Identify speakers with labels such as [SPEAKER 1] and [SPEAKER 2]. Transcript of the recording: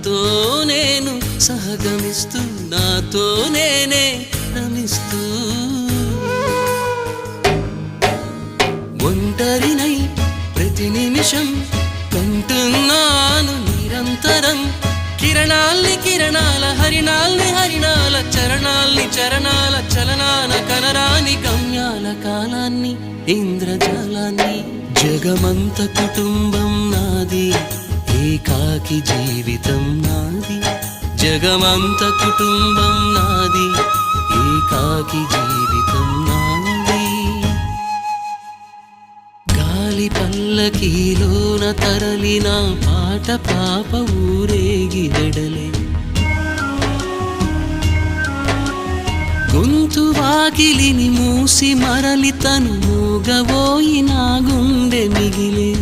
[SPEAKER 1] నీతో నేను సహగమిస్తూ నాతో నేనే రమిస్తూ ఒంటరినై ప్రతి నిమిషం కంటున్నాను నిరంతరం కిరణాల్ని కిరణాల హరిణాల్ని హరిణాల చరణాల్ని చరణాల చలనాన కనరాని గమ్యాల కాలాన్ని ఇంద్రజాలాన్ని జగమంత కుటుంబం నాది ఏకాకి జీవితం నాది జగమంత కుటుంబం నాది ఏకాకి జీవితం నాది గాలి పల్లకీలోన తరలిన పాట పాప ఊరేగి వెడలే గొంతు వాకిలిని మూసి మరలి తను మూగబోయి నా గుండె మిగిలే